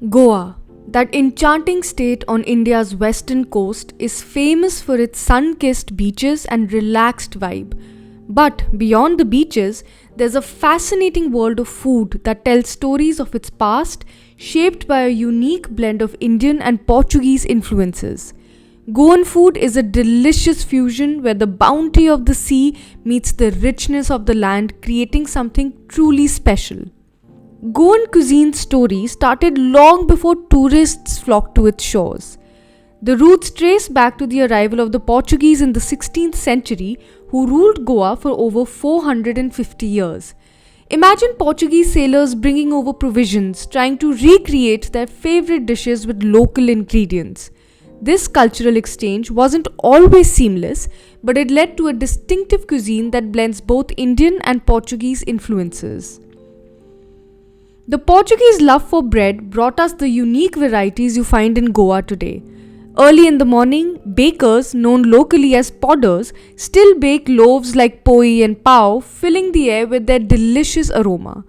Goa, that enchanting state on India's western coast, is famous for its sun kissed beaches and relaxed vibe. But beyond the beaches, there's a fascinating world of food that tells stories of its past, shaped by a unique blend of Indian and Portuguese influences. Goan food is a delicious fusion where the bounty of the sea meets the richness of the land, creating something truly special. Goan cuisine's story started long before tourists flocked to its shores. The roots trace back to the arrival of the Portuguese in the 16th century, who ruled Goa for over 450 years. Imagine Portuguese sailors bringing over provisions, trying to recreate their favorite dishes with local ingredients. This cultural exchange wasn't always seamless, but it led to a distinctive cuisine that blends both Indian and Portuguese influences. The Portuguese love for bread brought us the unique varieties you find in Goa today. Early in the morning, bakers, known locally as podders, still bake loaves like poi and pao, filling the air with their delicious aroma.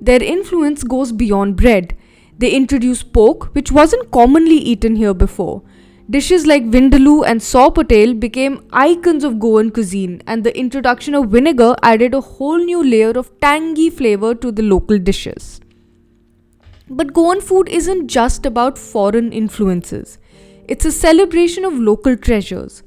Their influence goes beyond bread. They introduce pork, which wasn't commonly eaten here before. Dishes like vindaloo and sourpotail became icons of Goan cuisine, and the introduction of vinegar added a whole new layer of tangy flavor to the local dishes. But Goan food isn't just about foreign influences. It's a celebration of local treasures.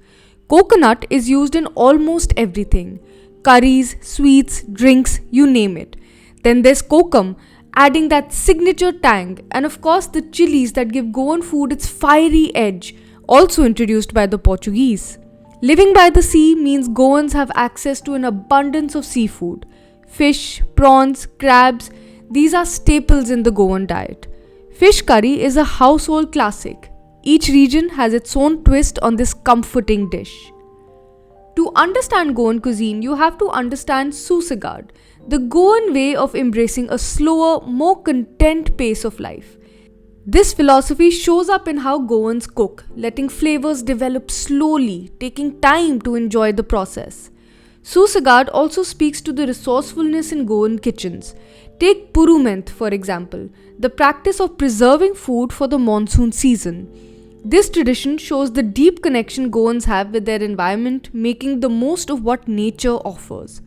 Coconut is used in almost everything. Curries, sweets, drinks, you name it. Then there's kokum, adding that signature tang, and of course the chilies that give Goan food its fiery edge, also introduced by the Portuguese. Living by the sea means Goans have access to an abundance of seafood. Fish, prawns, crabs, these are staples in the Goan diet. Fish curry is a household classic. Each region has its own twist on this comforting dish. To understand Goan cuisine, you have to understand Susegard, the Goan way of embracing a slower, more content pace of life. This philosophy shows up in how Goans cook, letting flavors develop slowly, taking time to enjoy the process. Susegard also speaks to the resourcefulness in Goan kitchens. Take Purument, for example, the practice of preserving food for the monsoon season. This tradition shows the deep connection Goans have with their environment, making the most of what nature offers.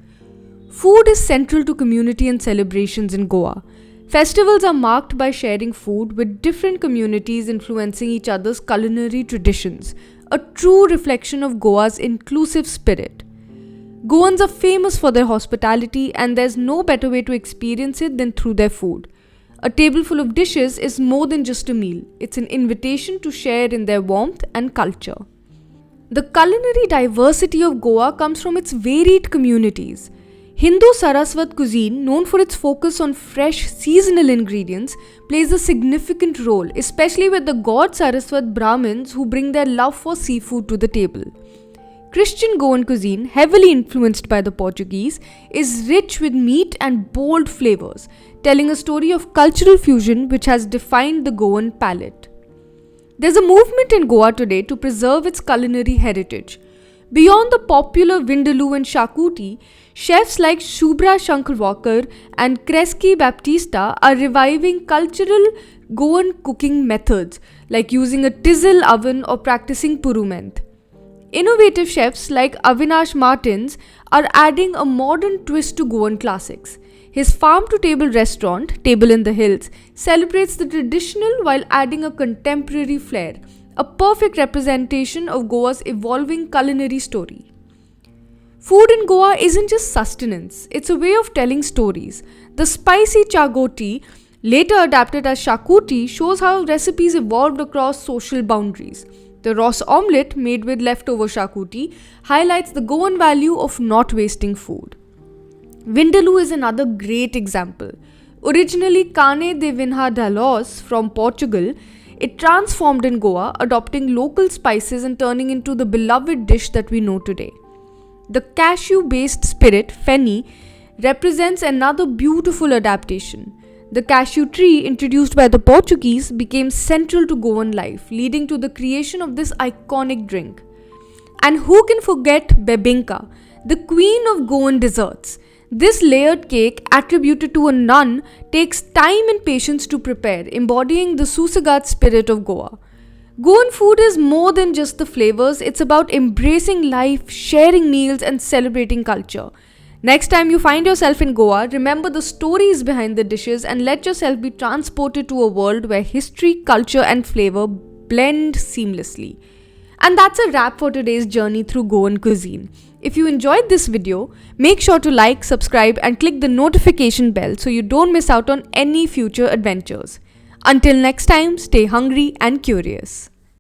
Food is central to community and celebrations in Goa. Festivals are marked by sharing food with different communities influencing each other's culinary traditions, a true reflection of Goa's inclusive spirit. Goans are famous for their hospitality, and there's no better way to experience it than through their food. A table full of dishes is more than just a meal, it's an invitation to share in their warmth and culture. The culinary diversity of Goa comes from its varied communities. Hindu Saraswat cuisine, known for its focus on fresh seasonal ingredients, plays a significant role, especially with the god Saraswat Brahmins who bring their love for seafood to the table. Christian Goan cuisine, heavily influenced by the Portuguese, is rich with meat and bold flavors, telling a story of cultural fusion which has defined the Goan palate. There's a movement in Goa today to preserve its culinary heritage. Beyond the popular vindaloo and shakuti, chefs like Shubhra Shankarwalkar and Kreski Baptista are reviving cultural Goan cooking methods like using a tizzle oven or practicing purument. Innovative chefs like Avinash Martins are adding a modern twist to Goan classics. His farm-to-table restaurant, Table in the Hills, celebrates the traditional while adding a contemporary flair, a perfect representation of Goa's evolving culinary story. Food in Goa isn't just sustenance, it's a way of telling stories. The spicy chagoti, later adapted as shakuti, shows how recipes evolved across social boundaries. The Ross omelette, made with leftover shakuti, highlights the Goan value of not wasting food. Vindaloo is another great example. Originally Cane de Vinha Dalos from Portugal, it transformed in Goa, adopting local spices and turning into the beloved dish that we know today. The cashew-based spirit, Feni, represents another beautiful adaptation. The cashew tree, introduced by the Portuguese, became central to Goan life, leading to the creation of this iconic drink. And who can forget bebinka, the queen of Goan desserts? This layered cake, attributed to a nun, takes time and patience to prepare, embodying the Susagat spirit of Goa. Goan food is more than just the flavors, it's about embracing life, sharing meals, and celebrating culture. Next time you find yourself in Goa, remember the stories behind the dishes and let yourself be transported to a world where history, culture, and flavor blend seamlessly. And that's a wrap for today's journey through Goan cuisine. If you enjoyed this video, make sure to like, subscribe, and click the notification bell so you don't miss out on any future adventures. Until next time, stay hungry and curious.